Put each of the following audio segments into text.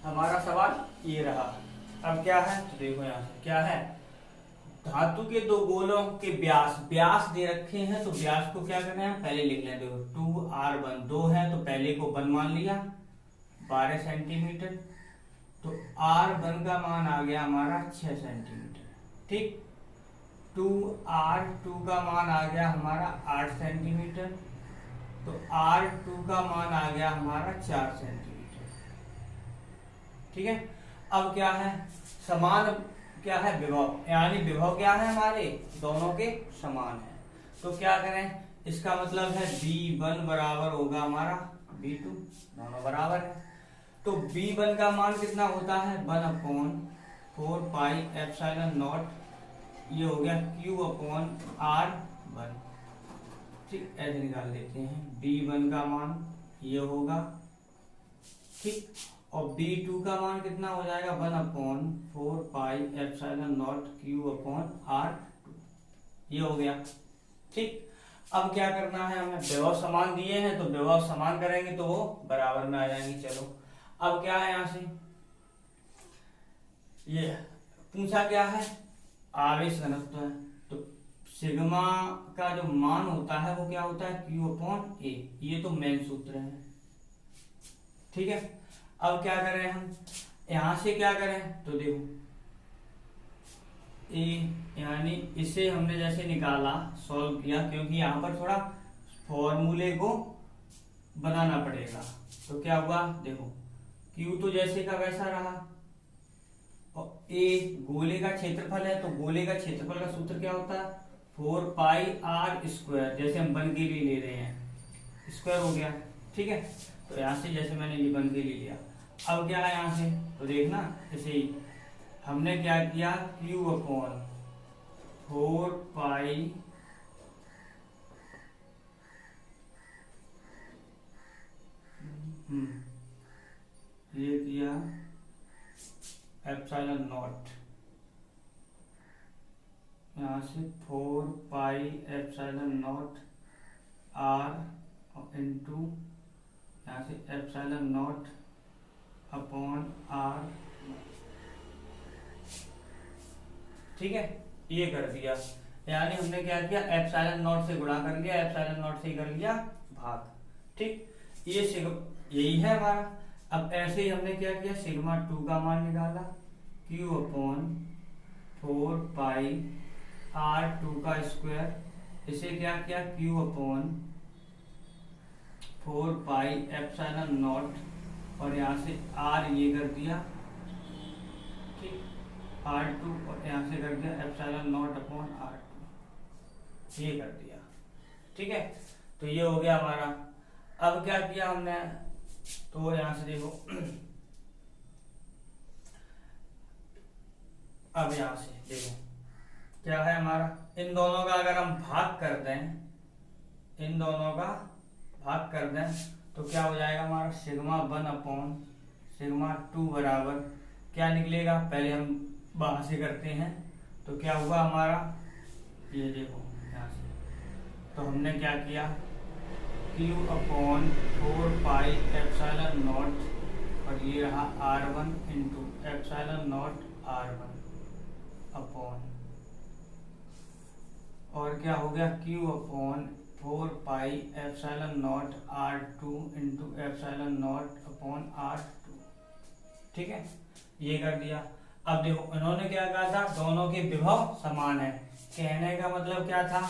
हमारा सवाल ये रहा। अब क्या है तो देखो यहाँ से क्या है, धातु के दो गोलों के व्यास दे रखे हैं, तो व्यास को क्या करना है पहले लिख लें। देखो 2r1 दो है तो पहले को 1 मान लिया 12 सेंटीमीटर, तो r1 का मान आ गया हमारा 6 सेंटीमीटर। ठीक, 2r2 का मान आ गया हमारा 8 सेंटीमीटर, तो r2 का मान आ गया हमारा 4 सेंटीमीटर। ठीक है, अब क्या है समान क्या है विभव, यानी विभव क्या है हमारे दोनों के समान है। तो क्या करें, इसका मतलब है V1 बराबर होगा हमारा V2, दोनों बराबर है। तो V1 का मान कितना होता है 1/4 पाई एप्सिलॉन नॉट, ये हो गया Q/R1। ठीक, ऐसे निकाल देते हैं। V1 का मान ये होगा, ठीक, और B2 का मान कितना हो जाएगा 1/4 पाई एप्सिलॉन नॉट Q/R2, ये हो गया। ठीक, अब क्या करना है हमें, विभव समान दिए हैं तो विभव समान करेंगे तो वो बराबर में आ जाएंगे। चलो अब क्या है यहाँ से ये पूछा क्या है आवेश घनत्व है, तो सिग्मा का जो मान होता है वो क्या होता है Q/A, ये तो मेन सूत्र है। ठीक है, अब क्या करें हम यहां से क्या करें, तो देखो ए यानी इसे हमने जैसे निकाला सॉल्व किया, क्योंकि यहाँ पर थोड़ा फॉर्मूले को बनाना पड़ेगा। तो क्या हुआ देखो Q तो जैसे का वैसा रहा, और ए गोले का क्षेत्रफल है, तो गोले का क्षेत्रफल का सूत्र क्या होता है 4 पाई r², जैसे हम 1 के लिए ले रहे हैं स्क्वायर हो गया। ठीक है, तो यहाँ से जैसे मैंने ये 1 के लिए लिया, अब क्या है यहाँ से तो देखना ऐसे ही हमने क्या किया Q/4 पाई ये किया एप्सिलॉन नॉट, यहाँ से 4 पाई एप्सिलॉन नॉट r इंटू यहाँ से एप्सिलॉन नॉट अपॉन r। ठीक है, ये कर दिया, यानी हमने क्या किया एप्सिलॉन नॉट से गुणा कर लिया, एप्सिलॉन नॉट से कर लिया भाग। ठीक, ये यही है हमारा। अब ऐसे ही हमने क्या किया सिग्मा 2 का मान निकाला Q/4 पाई r2 का स्क्वायर, इसे क्या किया Q/4 पाई एप्सिलॉन नॉट, और यहाँ से r ये कर दिया, ठीक, r2 और यहाँ से कर दिया एप्सिलॉन नॉट अपॉन r2, ये कर दिया। ठीक है, तो ये हो गया हमारा। अब क्या किया हमने, तो यहाँ से देखो अब यहाँ से देखो क्या है हमारा, इन दोनों का अगर हम भाग कर दें, इन दोनों का भाग कर दें तो क्या हो जाएगा हमारा σ1/σ2 बराबर क्या निकलेगा, पहले हम बाहर से करते हैं। तो क्या हुआ हमारा ये देखो यहाँ से, तो हमने क्या किया Q/4 पाई एप्सिलॉन नॉट, और ये रहा r1 into epsilon not r1 upon, और क्या हो गया Q/4 pi epsilon not r2 into epsilon not upon r2। ठीक है, ये कर दिया। अब देखो इन्होंने क्या कहा था दोनों के विभव समान है, कहने का मतलब क्या था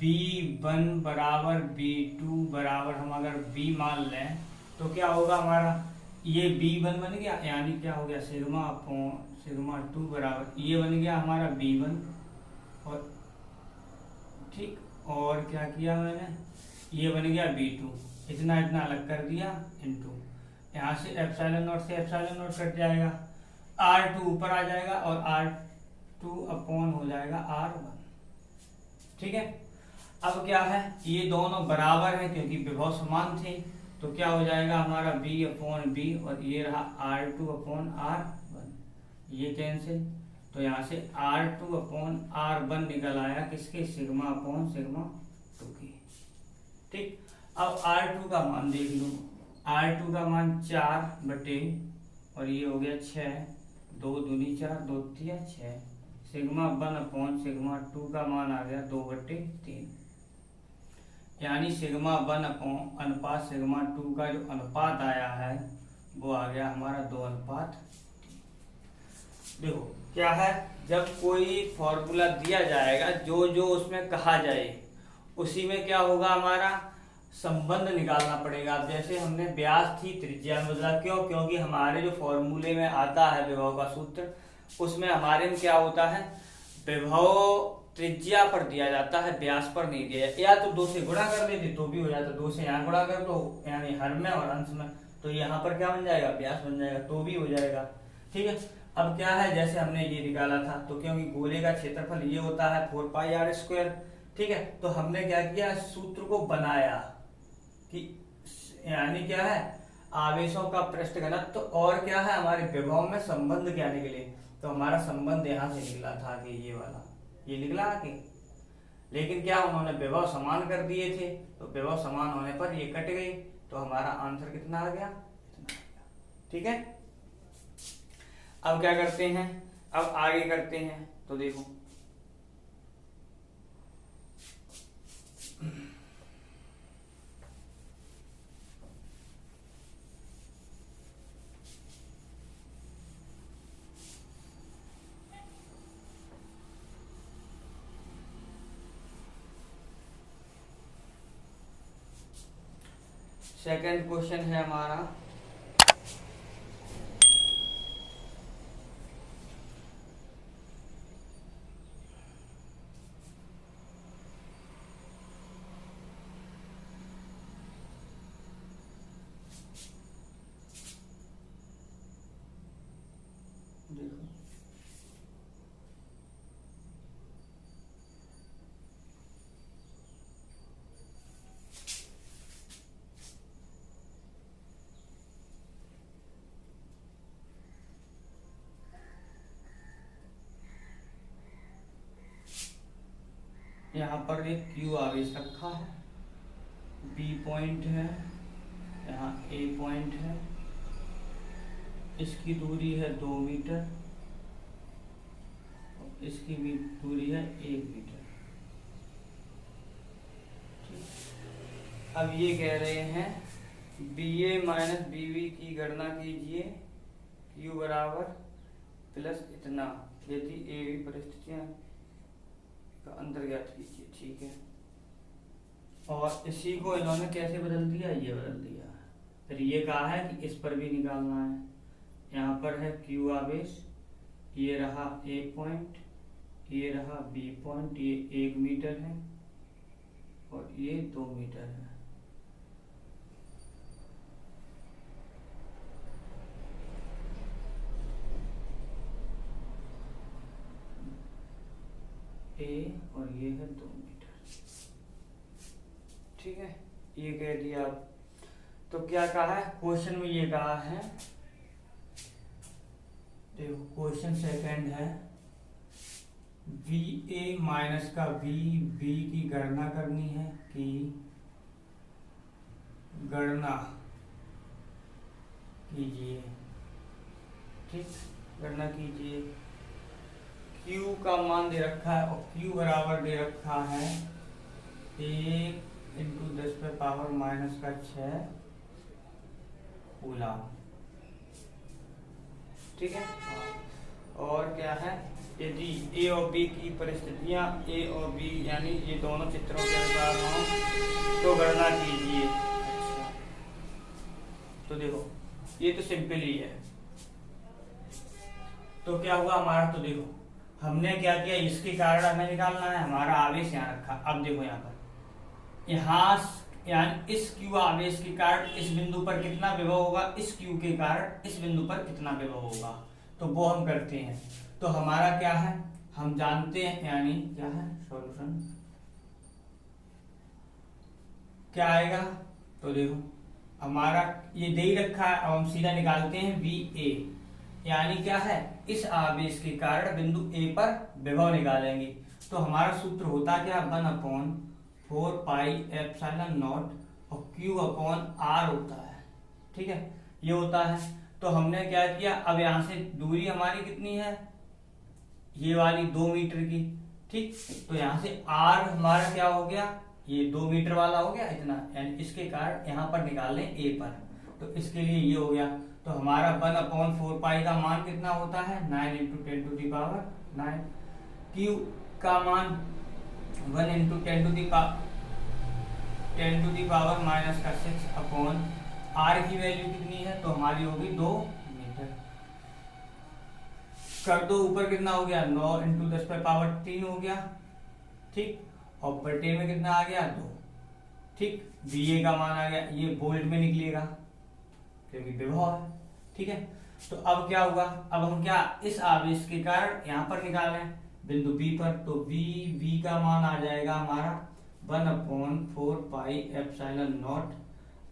B1 बराबर B2 बराबर, हम अगर B मान लें तो क्या होगा हमारा ये B1 बन गया, यानी क्या हो गया σ/σ2 बराबर ये बन गया हमारा B1, और ठीक, और क्या किया मैंने ये बन गया B2, इतना इतना अलग कर दिया इंटू, यहाँ से एप्सिलॉन नॉट से एप्सिलॉन नॉट कट जाएगा, r2 ऊपर आ जाएगा और r2 अपॉन हो जाएगा r1। ठीक है, अब क्या है ये दोनों बराबर हैं क्योंकि विभव समान थे, तो क्या हो जाएगा हमारा B/B, और ये रहा r2/r1, ये कैंसिल, तो यहाँ से r2/r1 निकल आया किसके σ/σ2 के। ठीक, अब r2 का मान देख लो, r2 का मान 4/, और ये हो गया 6, 2 दूनी 4, 2 तिया 6, सिग्मा 1 अपॉन सिग्मा 2 का मान आ गया 2/3, यानी सिग्मा 1 अपॉन अनुपात सिग्मा 2 का जो अनुपात आया है वो आ गया हमारा 2:3। देखो क्या है, जब कोई फॉर्मूला दिया जाएगा जो जो उसमें कहा जाए उसी में क्या होगा, हमारा संबंध निकालना पड़ेगा। अब जैसे हमने व्यास थी त्रिज्या में बदला, क्यों? क्योंकि हमारे जो फॉर्मूले में आता है विभव का सूत्र, उसमें हमारे में क्या होता है, विभव त्रिज्या पर दिया जाता है, व्यास पर नहीं दिया। या तो 2 से गुणा कर देते तो भी हो जाता, 2 से यहाँ गुणा कर दो यानी हर में और अंश में, तो यहाँ पर क्या बन जाएगा, व्यास बन जाएगा, तो भी हो जाएगा। ठीक है। अब क्या है, जैसे हमने ये निकाला था, तो क्योंकि गोले का क्षेत्रफल ये होता है 4πr², ठीक है, तो हमने क्या किया, सूत्र को बनाया कि यानी क्या है, आवेशों का पृष्ठ घनत्व और क्या है, हमारे विभव में संबंध क्या निकले, तो हमारा संबंध यहाँ से निकला था कि ये वाला, ये निकला आगे। लेकिन क्या उन्होंने विभव समान कर दिए थे, तो विभव समान होने पर ये कट गई, तो हमारा आंसर कितना आ गया, इतना आ गया। ठीक है। अब क्या करते हैं, अब आगे करते हैं, तो देखो सेकंड क्वेश्चन है हमारा, देखो यहाँ पर एक क्यू आवेश रखा है, बी पॉइंट है, यहाँ ए पॉइंट है, इसकी दूरी है 2 मीटर, इसकी भी दूरी है 1 मीटर। अब ये कह रहे हैं BA माइनस BB की गणना कीजिए, Q बराबर प्लस इतना, यदि AB परिस्थितियां का अंतर ज्ञात कीजिए। ठीक है, और इसी को इन्होंने कैसे बदल दिया, ये बदल दिया। फिर ये कहा है कि इस पर भी निकालना है, यहाँ पर है Q आवेश, ये रहा A पॉइंट, ये रहा B पॉइंट, ये 1 मीटर है और ये 2 मीटर है। A और ये है 2 मीटर। ठीक है, ये कह दिया। तो क्या कहा है क्वेश्चन में, ये कहा है, देखो क्वेश्चन सेकंड है, VA माइनस का VB की गणना करनी है, कि गणना कीजिए। ठीक, गणना कीजिए। Q का मान दे रखा है और Q बराबर दे रखा है 1 × 10⁻⁻⁶ कूलम। ठीक है, और क्या है, यदि A और B की परिस्थितियां A और B यानी ये दोनों चित्रों के अनुसार हों तो गणना कीजिए। अच्छा, तो देखो ये तो सिंपल ही है, तो क्या हुआ हमारा, तो देखो हमने क्या किया, इसके कारण हमें निकालना है, हमारा आवेश यहाँ रखा। अब देखो यहाँ पर, यहाँ यानी इस Q आवेश के कारण इस बिंदु पर कितना विभव होगा, इस Q के कारण इस बिंदु पर कितना विभव होगा, तो वो हम करते हैं। तो हमारा क्या है, हम जानते हैं, यानी क्या है सॉल्यूशन क्या आएगा, तो देखो हमारा ये दे ही रखा है, अब हम सीधा निकालते हैं VA, यानी क्या है, इस आवेश के कारण बिंदु A पर विभव निकालेंगे। तो हमारा सूत्र होता क्या, 1/4πε0 और Q/R होता है। ठीक है, ये होता है। तो हमने क्या किया, अब यहाँ से दूरी हमारी कितनी है, ये वाली 2 मीटर की, ठीक। तो यहाँ से r हमारा क्या हो गया, ये 2 मीटर वाला हो गया इतना, यानी इसके कारण यहाँ पर निकाल लें a पर, तो इसके लिए ये हो गया। तो हमारा 1/4 पाई का मान कितना होता है, 9 × 10⁹ q का मान 1 × 10⁻⁻⁶ अपॉन r की वैल्यू कितनी है, तो हमारी होगी 2 मीटर। कर दो, ऊपर कितना हो गया, 9 × 10⁻³ हो गया, ठीक। और बटे में कितना आ गया, 2, ठीक। VA का मान आ गया, ये वोल्ट में निकलेगा क्योंकि विभव है, ठीक है। तो अब क्या हुआ, अब हम क्या इस आवेश के कारण यहाँ पर निकालें बिंदु B पर, तो V का मान आ जाएगा हमारा 1/4 पाई एप्सिलॉन नॉट।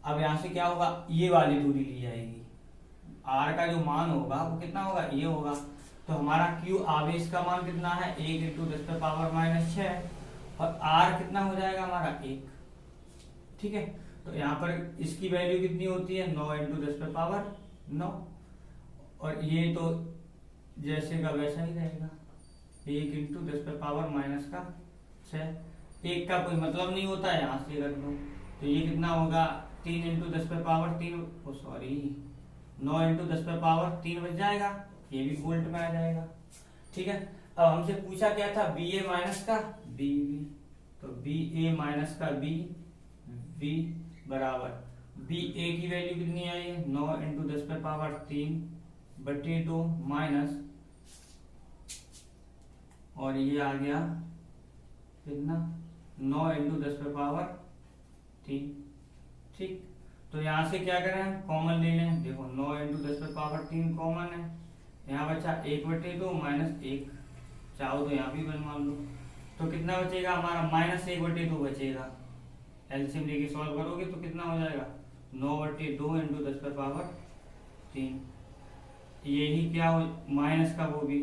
अब यहाँ से क्या होगा, ये वाली दूरी ली जाएगी, R का जो मान होगा वो कितना होगा, ये होगा। तो हमारा Q आवेश का मान कितना है, 1 × 10⁻⁻⁶, और R कितना हो जाएगा हमारा 1, ठीक है। तो यहाँ पर इसकी वैल्यू कितनी होती है, 9 × 10⁻9, और ये तो जैसे का वैसा ही रहेगा, 1 × 10⁻⁻6, 1 का कोई मतलब नहीं होता है, यहाँ से रख दो। तो ये कितना होगा, 3 × 10⁻3, सॉरी 9 × 10⁻3 बच जाएगा, ये भी वोल्ट में आ जाएगा, ठीक है। अब हमसे पूछा क्या था, BA माइनस का BV, तो BA माइनस का BV बराबर BA की वैल्यू कितनी आई है, 9 × 10⁻3 बटे 2 माइनस, और ये आ गया कितना, 9 × 10⁻3, ठीक। तो यहाँ से क्या करें, कॉमन ले लें, देखो 9 × 10⁻3 कॉमन है, यहाँ बचा 1/2 माइनस 1, चाहो तो यहाँ भी मान लो, तो कितना बचेगा हमारा, -1/2 बचेगा। एलसीएम लेके सॉल्व करोगे तो कितना हो जाएगा, 9/2 × 10⁻3, यही क्या हो, माइनस का वो भी,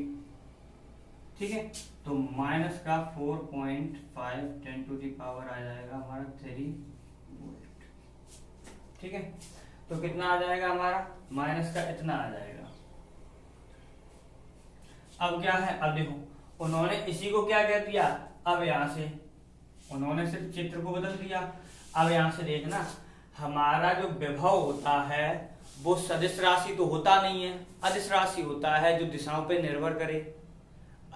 ठीक है। तो माइनस का 4.5 10⁻³ आ जाएगा हमारा 3 वोल्ट, ठीक है। तो कितना आ जाएगा हमारा, माइनस का इतना आ जाएगा। अब क्या है, अब देखो उन्होंने इसी को क्या कह दिया, अब यहाँ से उन्होंने सिर्फ चित्र को बदल दिया। अब यहाँ से देखना, हमारा जो विभव होता है वो सदिश राशि तो होता नहीं है, अदिश राशि होता है जो दिशाओं पर निर्भर करे।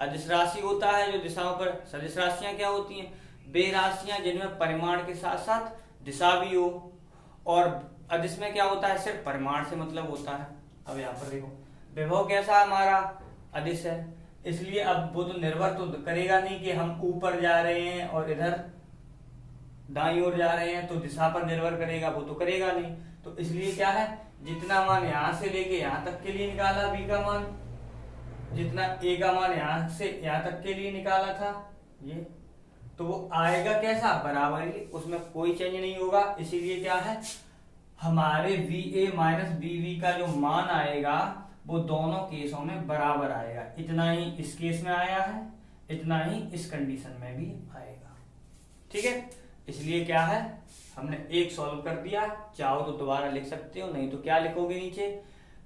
अदिश राशि होता है जो दिशाओं पर, सदिश राशियां क्या होती हैं, वे राशियां जिनमें परिमाण के साथ साथ दिशा भी हो, और अदिश में क्या होता है, सिर्फ परिमाण से मतलब होता है। अब यहाँ पर देखो विभव कैसा हमारा अदिश है, इसलिए अब वो तो निर्भर तो करेगा नहीं कि हम ऊपर जा रहे हैं और इधर दाईं ओर जा रहे हैं, तो दिशा पर निर्भर करेगा, वो तो करेगा नहीं। तो इसलिए क्या है, जितना मान यहाँ से लेके यहाँ तक के लिए निकाला B का मान, जितना A का मान यहाँ से यहाँ तक के लिए निकाला था ये, तो वो आएगा कैसा, बराबर ही, उसमें कोई चेंज नहीं होगा। इसीलिए क्या है, हमारे VA माइनस BV का जो मान आएगा वो दोनों केसों में बराबर आएगा। इतना ही इस केस में आया है, इतना ही इस कंडीशन में भी आएगा, ठीक है। इसलिए क्या है, हमने एक सॉल्व कर दिया, चाहो तो दोबारा लिख सकते हो, नहीं तो क्या लिखोगे नीचे,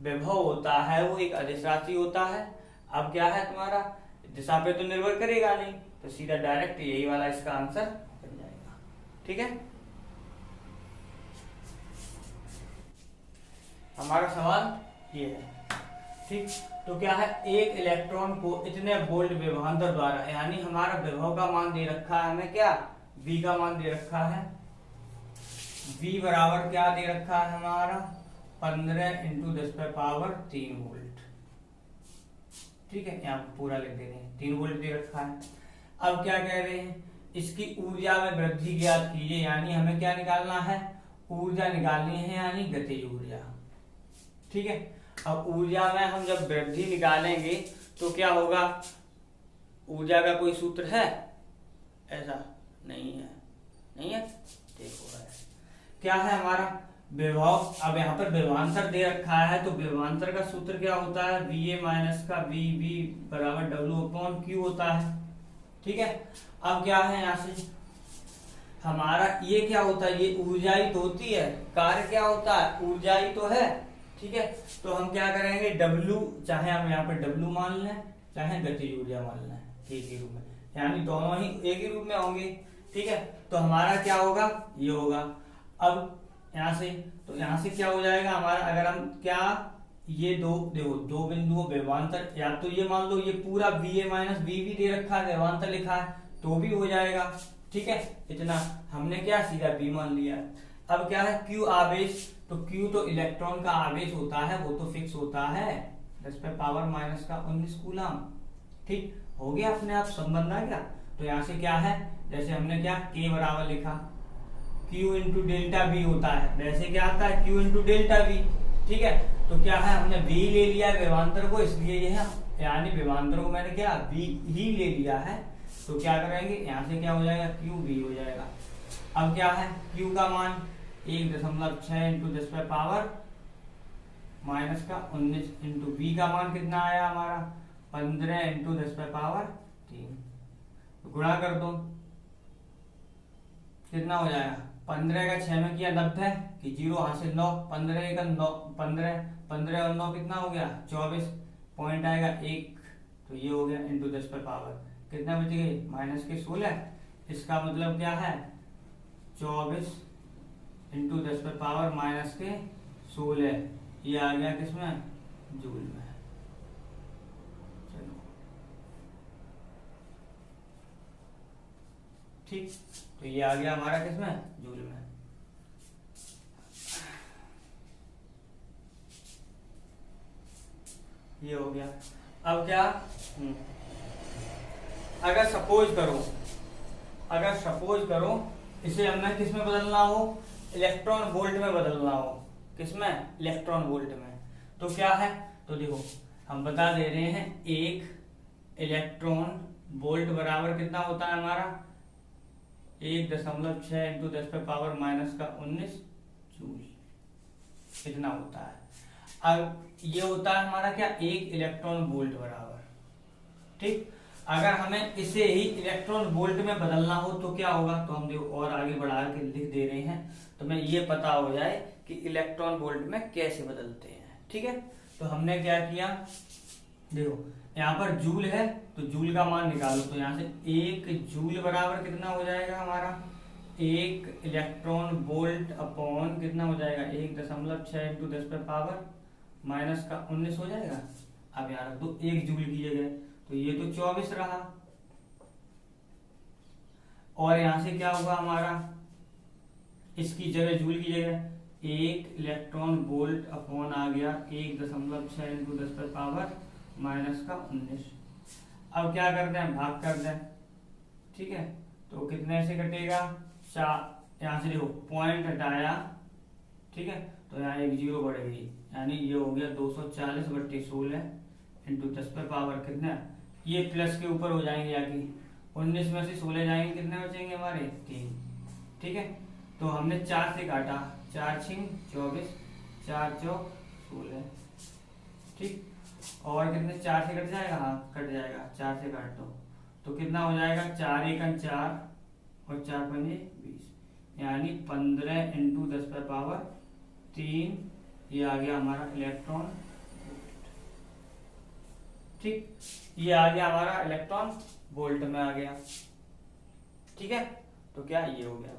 विभव होता है वो एक अदिश राशि होता है। अब क्या है तुम्हारा, दिशा पे तो निर्भर करेगा नहीं, तो सीधा डायरेक्ट यही वाला इसका आंसर बन जाएगा, ठीक है। हमारा सवाल ये है, ठीक। तो क्या है, एक इलेक्ट्रॉन को इतने वोल्ट विभवांतर द्वारा, यानी हमारा विभव का मान दे रखा है हमें, क्या V का मान दे रखा है, V बराबर क्या दे रखा है हमारा 15 × 10⁻³ वोल्ट, ठीक है। यहाँ पूरा लिख दे रहे हैं, 3 वोल्ट दे रखा है। अब क्या कह रहे हैं, इसकी ऊर्जा में वृद्धि ज्ञात कीजिए, यानी हमें क्या निकालना है, ऊर्जा निकालनी है, यानी गतिज ऊर्जा, ठीक है। अब ऊर्जा में हम जब वृद्धि निकालेंगे तो क्या होगा, ऊर्जा का कोई सूत्र है, ऐसा नहीं है, नहीं है, देखो है क्या है हमारा विभव। अब यहाँ पर विभवांतर दे रखा है, तो विभवांतर का सूत्र क्या होता है, VA माइनस का VB बराबर W/Q होता है, ठीक है। अब क्या है, यहाँ से हमारा ये क्या होता है, ये ऊर्जा ही तो होती है, कार्य क्या होता है, ऊर्जा ही तो है, ठीक है, तो हम क्या करेंगे W, चाहे हम यहाँ पर W मान लें चाहे गतिज ऊर्जा मान लें, एक ही रूप में, यानी दोनों ही एक ही रूप में होंगे। ठीक है, तो हमारा क्या होगा, ये होगा। अब यहाँ से, तो यहाँ से क्या हो जाएगा हमारा, अगर हम क्या, ये दो देखो, दो बिंदुओं व्यवांतर, या तो ये मान लो ये पूरा BA माइनस BB दे रखा है, व्यवांतर लिखा है तो भी हो जाएगा। ठीक है, इतना हमने क्या सीधा B मान लिया। अब क्या है, Q आवेश, तो Q तो इलेक्ट्रॉन का आवेश होता है, वो तो फिक्स होता है 10⁻⁻⁻19 कूलम। ठीक हो गया, अपने आप संबंध आ गया। तो यहाँ से क्या है, जैसे हमने क्या K बराबर लिखा, Q इंटू डेल्टा V होता है, वैसे क्या आता है Q इंटू डेल्टा V। ठीक है, तो क्या है, हमने V ले लिया विभवांतर को, इसलिए ये है, यानी विभवांतर को मैंने क्या V ही ले लिया है। तो क्या करेंगे, यहाँ से क्या हो जाएगा, QV हो जाएगा। अब क्या है, Q का मान 1.6 इंटू 10⁻⁻19 इंटू V का मान कितना आया हमारा 15 इंटू 10⁻3, गुणा कर दो, कितना हो जाएगा, 15 का 6 में किया 90 कि 0 यहाँ से 9, 15 का 9, 15 और 9 कितना हो गया 24, पॉइंट आएगा 1, तो ये हो गया इंटू 10 पर पावर कितना बच गई माइनस के 16। इसका मतलब क्या है 24 इंटू 10 पर पावर माइनस के 16, ये आ गया किसमें, जूल में। चलो ठीक, तो ये आ गया हमारा किसमें, जूल में। ये हो गया। अब क्या, अगर सपोज करो इसे हमने किस में बदलना हो, इलेक्ट्रॉन वोल्ट में बदलना हो, किसमें, इलेक्ट्रॉन वोल्ट में। तो क्या है, तो देखो हम बता दे रहे हैं, एक इलेक्ट्रॉन वोल्ट बराबर कितना होता है हमारा 1.6 इंटू 10 पे पावर माइनस का 19 जूल, इतना होता है। अब ये होता है हमारा क्या, एक इलेक्ट्रॉन वोल्ट बराबर। ठीक, अगर हमें इसे ही इलेक्ट्रॉन वोल्ट में बदलना हो तो क्या होगा, तो हम देखो और आगे बढ़ा के लिख दे रहे हैं, तो हमें ये पता हो जाए कि इलेक्ट्रॉन वोल्ट में कैसे बदलते हैं। ठीक है, तो हमने क्या किया, देखो यहाँ पर जूल है तो जूल का मान निकालो, तो यहाँ से 1 जूल बराबर कितना हो जाएगा हमारा, 1 इलेक्ट्रॉन वोल्ट अपॉन कितना हो जाएगा 1.6 इंटू 10 पे पावर माइनस का 19 हो जाएगा। अब यहाँ रख दो 1 जूल की जगह, तो ये तो 24 रहा, और यहां से क्या होगा हमारा, इसकी जगह जूल की जगह 1 इलेक्ट्रॉन वोल्ट अपॉन आ गया 1.6 इंटू 10 पर पावर माइनस का 19। अब क्या करते हैं, भाग कर दें। ठीक है, तो कितने से कटेगा, 4, यहां से देखो पॉइंट हटाया। ठीक है, तो यहाँ 1 0 बढ़ गई, यानी ये हो गया 240/16 इंटू 10 पर पावर कितना, ये प्लस के ऊपर हो जाएंगे, यानी 19 में से 16 जाएंगे, कितने बचेंगे हमारे 3। ठीक है, तो हमने 4 से काटा, 4 6 24, 4 4 16। ठीक, और कितने 4 से कट जाएगा, हाँ कट जाएगा, 4 से काट दो तो कितना हो जाएगा 4 1 4 और 4 5 20, यानी 15 इंटू 10 पर पावर 3, ये आ गया हमारा इलेक्ट्रॉन वोल्ट। ठीक, ये आ गया हमारा इलेक्ट्रॉन वोल्ट में आ गया। ठीक है, तो क्या ये हो गया,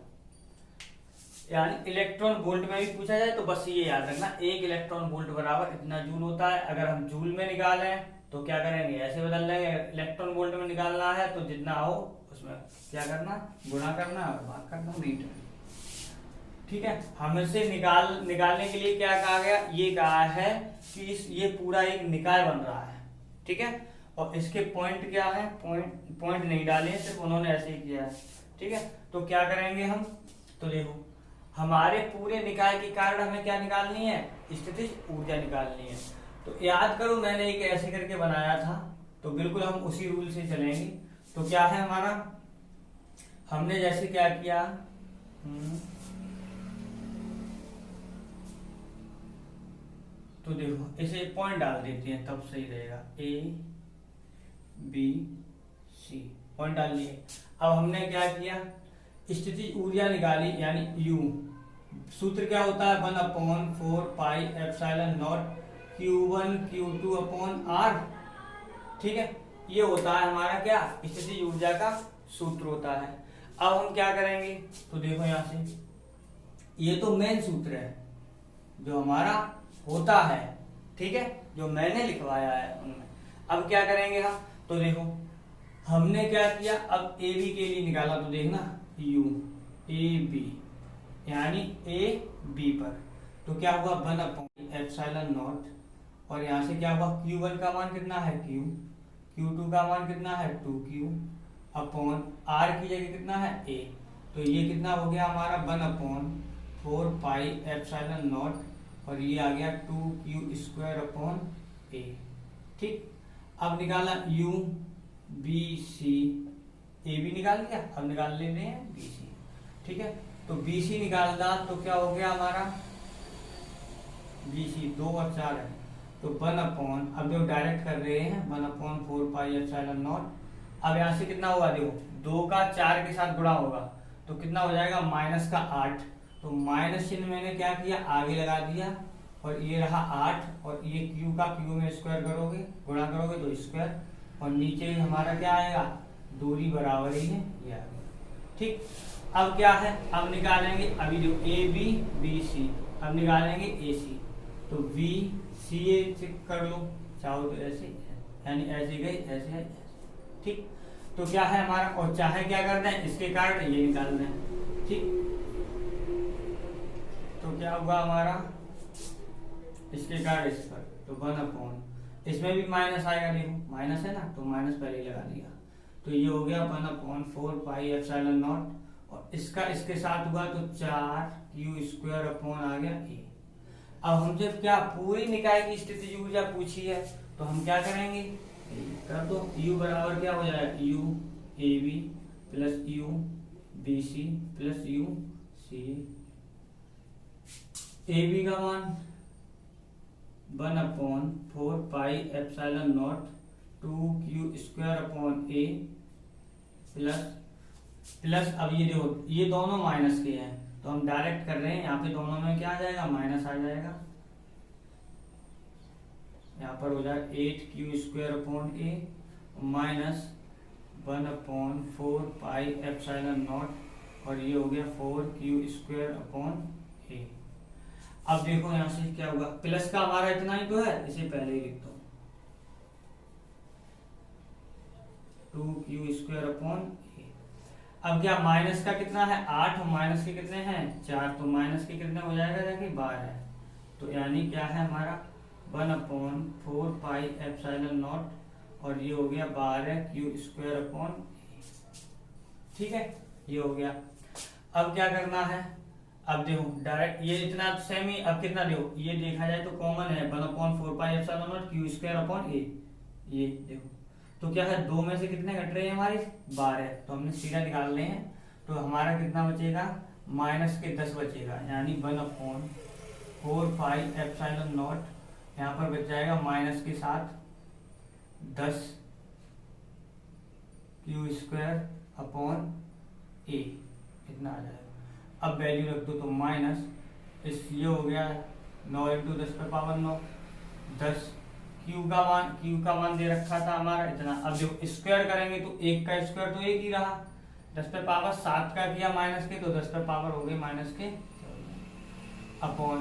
यानी इलेक्ट्रॉन वोल्ट में भी पूछा जाए तो बस ये याद रखना, 1 इलेक्ट्रॉन वोल्ट बराबर इतना जूल होता है। अगर हम जूल में निकालें तो क्या करेंगे, ऐसे बदल लेंगे, इलेक्ट्रॉन वोल्ट में निकालना है तो जितना हो उसमें क्या करना, गुणा करना और भाग करना मीटर। ठीक है, हमसे निकालने के लिए क्या कहा गया, ये कहा है कि ये पूरा एक निकाय बन रहा है। ठीक है, और इसके पॉइंट क्या है, पॉइंट नहीं डाले, सिर्फ उन्होंने ऐसे ही किया है। ठीक है, तो क्या करेंगे हम, तो देखो हमारे पूरे निकाय के कारण हमें क्या निकालनी है, स्थितिज ऊर्जा निकालनी है। तो याद करो मैंने एक ऐसे करके बनाया था, तो बिल्कुल हम उसी रूल से चलेंगे। तो क्या है हमारा, हमने जैसे क्या किया, तो देखो इसे पॉइंट डाल देते हैं तब सही रहेगा, ABC पॉइंट डाल लिए। अब हमने क्या किया, स्थितिज ऊर्जा निकाली, यानी U सूत्र क्या होता है 1/4 pi epsilon not Q1 Q2 upon R। ठीक है, ये होता है हमारा क्या स्थितिज ऊर्जा का सूत्र होता है। अब हम क्या करेंगे, तो देखो यहां से ये तो मेन सूत्र है जो हमारा होता है, ठीक है, जो मैंने लिखवाया है उनमें। अब क्या करेंगे हम, तो देखो हमने क्या किया, अब ए बी के लिए निकाला, तो देखना यू ए बी यानी ए बी पर, तो क्या हुआ 1/एप्सिलॉन नॉट, और यहां से क्या हुआ Q1 का मान कितना है Q, Q2 का मान कितना है 2Q अपॉन R की जगह कितना है A, तो ये कितना हो गया हमारा 1/4 पाई एप्सिलॉन नॉट, और ये आ गया 2Q स्क्वायर अपॉन A। ठीक, अब निकाला U B C, A भी निकाल दिया, अब निकाल लेते हैं B C। ठीक है, तो बी सी निकालना, तो क्या हो गया हमारा बी सी 2 और 4 है, तो 1/, अब देखो डायरेक्ट कर रहे हैं 1/4 पाई एप्सिलॉन नॉट। अब यहाँ से कितना होगा, देखो 2 का 4 के साथ गुणा होगा तो कितना हो जाएगा माइनस का 8, तो माइनस चिन्ह मैंने क्या किया आगे लगा दिया, और ये रहा 8, और ये क्यू का क्यू में स्क्वायर करोगे, गुणा करोगे तो स्क्वायर, और नीचे हमारा क्या आएगा दूरी बराबर ही है, ये आ गया। ठीक, अब क्या है, अब निकालेंगे, अभी जो ए बी बी सी, अब निकालेंगे ए सी, तो बी सी ए चेक कर लो, चाहो तो ऐसे, यानी ऐसे गए ऐसे है ऐसे। ठीक, तो क्या है हमारा, और चाहे क्या करना है इसके कारण ये निकालना है। ठीक, तो क्या हुआ हमारा इसके कारण इस पर, तो 1/, इसमें भी माइनस आएगा, देखो माइनस है ना, तो माइनस पहले ही लगा दिया, तो ये हो गया 1/4 पाई एप्सिलॉन नॉट, और इसका इसके साथ हुआ तो 4Q स्क्वायर अपॉन आ गया A। अब हमसे क्या पूरी निकाय की स्थितिज ऊर्जा पूछी है, तो हम क्या करेंगे, कर दो, U बराबर क्या हो जाएगा U A B plus U B C plus U C A B का मान 1/4 pi epsilon naught 2Q square upon A plus अब ये देखो ये दोनों माइनस के हैं, तो हम डायरेक्ट कर रहे हैं, यहाँ पे दोनों में क्या आ जाएगा माइनस आ जाएगा, यहाँ पर हो जाएगा 8Q square upon A minus 1/4 pi epsilon not, और ये हो गया 4Q स्क्वायर अपॉन A। अब देखो यहाँ से क्या होगा, प्लस का हमारा इतना ही तो है, इसे पहले ही लिख दो 2Q स्क्वायर अपॉन A। अब क्या माइनस का कितना है 8, और माइनस के कितने हैं 4, तो माइनस के कितने हो जाएगा जाके 12 है, तो यानी क्या है हमारा 1/4 पाई एप्सिलॉन नॉट, और ये हो गया 12Q स्क्वायर अपॉन A। ठीक है, ये हो गया। अब क्या करना है, अब देखो डायरेक्ट ये इतना सेम ही, अब कितना देखो ये देखा जाए तो कॉमन है 1/4 pi epsilon not Q square upon A, ये देखो, तो क्या है 2 में से कितने घट रहे हैं हमारे 12, तो हमने सीधा निकाल रहे हैं, तो हमारा कितना बचेगा माइनस के 10 बचेगा, यानी 1/4 पाई एप्सिलॉन नॉट, यहाँ पर बच जाएगा माइनस के साथ 10 Q स्क्वायर अपॉन A, इतना आ जाएगा। अब वैल्यू रख दो, तो माइनस इस ये हो गया 9 × 10⁻9, 10 Q का मान दे रखा था हमारा इतना, अब जो स्क्वायर करेंगे तो 1 का स्क्वायर तो 1 ही रहा, 10⁻7 का किया माइनस के, तो 10 हो गए माइनस के अपॉन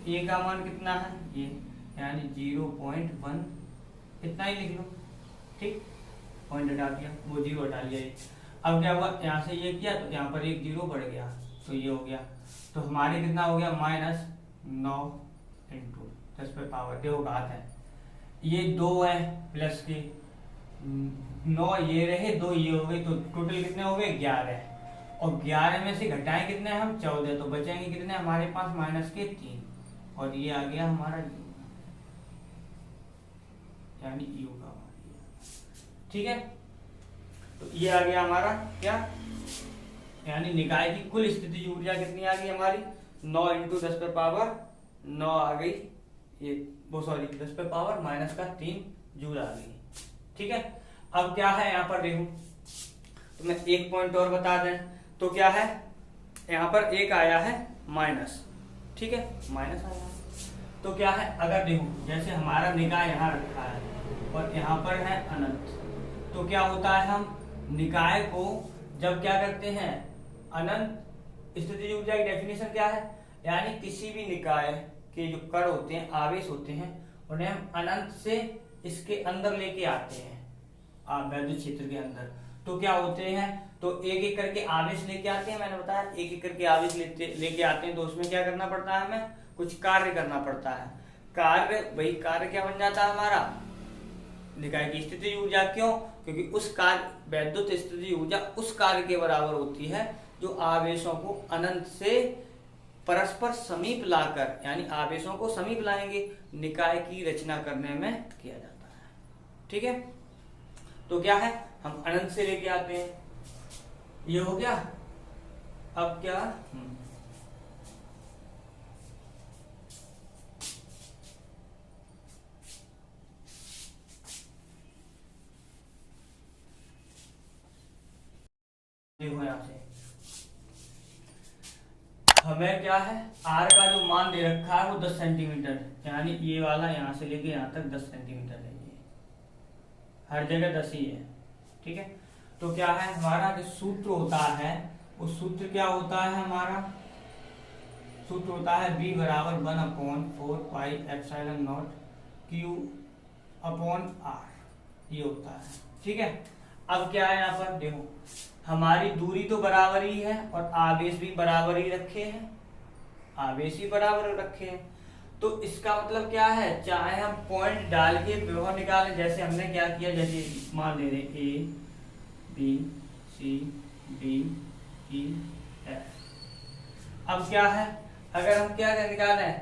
A का मान कितना है ये, यानी 0.1, इतना ही लिख लो। ठीक, पॉइंट हटा दिया, वो 0 हटा लिया ये। अब क्या हुआ, यहाँ से ये किया तो यहाँ पर एक 0 बढ़ गया, तो ये हो गया, तो हमारे कितना हो गया -9 × 10⁻, देखो घात है, ये 2 है प्लस के 9 ये रहे 2 ये हो गए, तो टोटल कितने हो गए 11, और 11 में से घटाएं कितने हम 14, तो बचेंगे कितने हमारे पास माइनस के 3, और ये आ गया हमारा U, यानी U का मान। ठीक है, तो ये आ गया हमारा क्या, यानी निकाय की कुल स्थितिज ऊर्जा कितनी आ गई हमारी 9 × 10⁻9 आ गई, ये वो सॉरी 10⁻³ जूल आ गई। ठीक है, अब क्या है यहाँ पर देखो, तो मैं एक पॉइंट और बता दें, तो क्या है यहाँ पर एक आया है माइनस, ठीक है, माइनस आएगा। तो क्या है, अगर देखो जैसे हमारा निकाय यहाँ रखा है और यहाँ पर है अनंत, तो क्या होता है, हम निकाय को जब क्या करते हैं, अनंत स्थितिज ऊर्जा की डेफिनेशन क्या है, यानी किसी भी निकाय के जो कण होते हैं, आवेश होते हैं, उन्हें हम अनंत से इसके अंदर लेके आते हैं, वैद्युत क्षेत्र के अंदर, तो क्या होते हैं, तो एक एक करके आवेश लेके आते हैं। मैंने बताया एक एक करके आवेश लेके आते हैं, तो उसमें क्या करना पड़ता है, हमें कुछ कार्य करना पड़ता है। कार्य, वही कार्य क्या बन जाता है हमारा, निकाय की स्थितिज ऊर्जा। क्यों, क्योंकि उस कार्य, वैद्युत स्थितिज ऊर्जा उस कार्य के बराबर होती है जो आवेशों को अनंत से परस्पर समीप लाकर, यानी आवेशों को समीप लाएंगे, निकाय की रचना करने में किया जाता है। ठीक है, तो क्या है, हम अनंत से लेके आते हैं, ये हो गया। अब क्या, देखो यहां से हमें क्या है, आर का जो मान दे रखा है वो 10 सेंटीमीटर, यानी ये वाला यहां से लेके यहां तक 10 सेंटीमीटर है, ये हर जगह 10 ही है। ठीक है, तो क्या है, हमारा जो सूत्र होता है, वो सूत्र क्या होता है, हमारा सूत्र होता है b बराबर 1/4 pi epsilon not q upon r, ये होता है। ठीक है, अब क्या है, यहाँ पर देखो हमारी दूरी तो बराबर ही है और आवेश भी बराबर ही रखे हैं, आवेश ही बराबर रखे हैं, तो इसका मतलब क्या है, चाहे हम पॉइंट डाल के विभव निकालें, जैसे हमने क्या किया, जैसे मान ले रहे A B C D E F. अब क्या है, अगर हम क्या निकालें,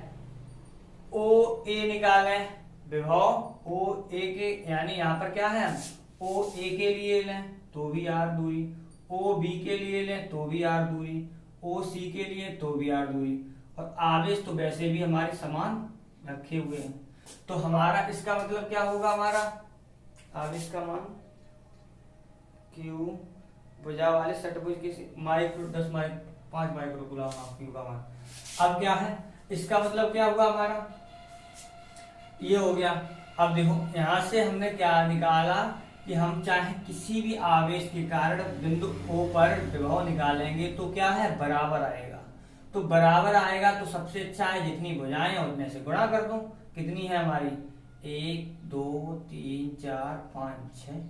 ओ ए निकालें, विभव ओ ए के, यानी यहाँ पर क्या है, ओ ए के लिए लें तो भी आर दूरी, ओ बी के लिए लें तो भी आर दूरी, ओ सी के लिए तो भी आर दूरी, और आवेश तो वैसे भी हमारे समान रखे हुए हैं। तो हमारा इसका मतलब क्या होगा, हमारा आवेश का मान क्यू भुजा वाले षटभुज के 5 माइक्रो कूलम क्यू का मान। अब क्या है, इसका मतलब क्या हुआ हमारा, ये हो गया। अब देखो यहां से हमने क्या निकाला कि हम चाहे किसी भी आवेश के कारण बिंदु O पर विभव निकालेंगे तो क्या है, बराबर आएगा। तो बराबर आएगा तो सबसे अच्छा है जितनी भुजाएं उतने से गुणा कर दो। कितनी है हमारी, 1 2 3 4 5 6,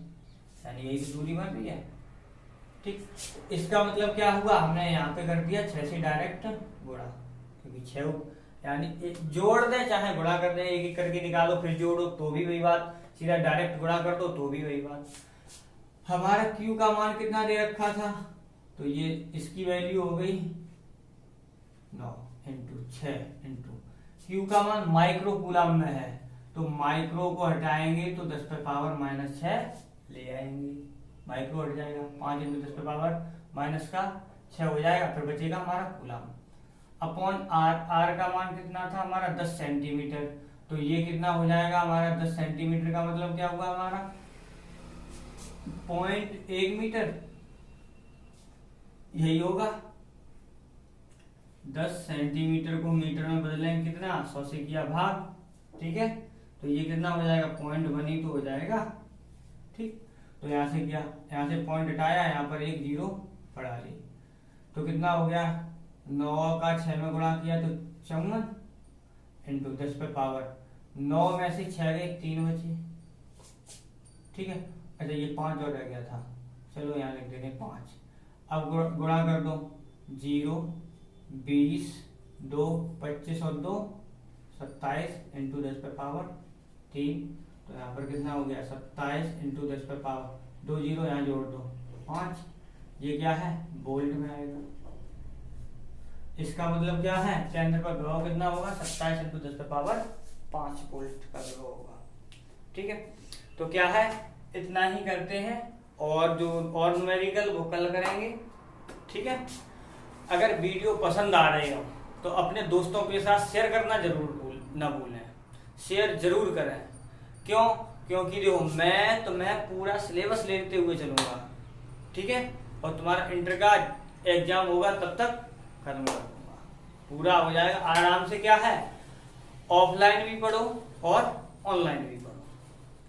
यानी यही दूरी बन रही है। ठीक, इसका मतलब क्या हुआ, हमने यहाँ पे कर दिया 6 से डायरेक्ट गुणा, क्योंकि 6 यानी जोड़ दे चाहे गुणा कर दे, एक एक करके निकालो फिर जोड़ो तो भी वही बात, सीधा डायरेक्ट गुणा कर दो तो भी वही बात। हमारा Q का मान कितना दे रखा था, तो ये इसकी वैल्यू हो गई 9 इंटू 6 इंटू Q का मान माइक्रो कूलम में है, तो माइक्रो को हटाएंगे तो 10 पे पावर माइनस 6 ले आएंगे, माइक्रो हट जाएगा, 5 इंटू 10 पे पावर माइनस का 6 हो जाएगा, फिर बचेगा हमारा कूलम अपॉन आर। आर का मान कितना था हमारा, 10 सेंटीमीटर, तो ये कितना हो जाएगा हमारा, 10 सेंटीमीटर का मतलब क्या हुआ हमारा 0.1 मीटर, यही होगा। 10 सेंटीमीटर को मीटर में बदलेंगे कितना, 100 से किया भाग, ठीक है, तो ये कितना हो जाएगा, 0.1 ही तो हो जाएगा। ठीक, तो यहाँ से क्या, यहाँ से पॉइंट हटाया, यहाँ पर एक जीरो बढ़ा ली, तो कितना हो गया, 9 का 6 में गुणा किया तो 54 इंटू 10 पे पावर 9 में से 6 गए 3 बचे। ठीक है, अच्छा ये 5 और रह गया था, चलो यहाँ लिख देंगे 5। अब गुणा कर दो, 0 20 2 25 और 2 27 इंटू 10 पे पावर 3, तो यहाँ पर कितना हो गया 27 इंटू 10 पे पावर 2 जीरो यहाँ जोड़ दो 5, ये क्या है वोल्ट में आएगा। इसका मतलब क्या है, केंद्र पर विभव कितना होगा, 27 इंटू 10 पे पावर 5 वोल्ट का विभव होगा। ठीक है, तो क्या है, इतना ही करते हैं, और जो और न्यूमेरिकल वो कल करेंगे। ठीक है, अगर वीडियो पसंद आ रही हो तो अपने दोस्तों के साथ शेयर करना जरूर ना भूलें, शेयर जरूर करें। क्यों, क्योंकि देखो मैं पूरा सिलेबस लेते हुए चलूंगा, ठीक है, और तुम्हारा इंटर का एग्जाम होगा तब तक खत्म कर दूंगा। पूरा हो जाएगा आराम से। क्या है, ऑफलाइन भी पढ़ो और ऑनलाइन भी पढ़ो।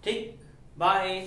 ठीक, बाय।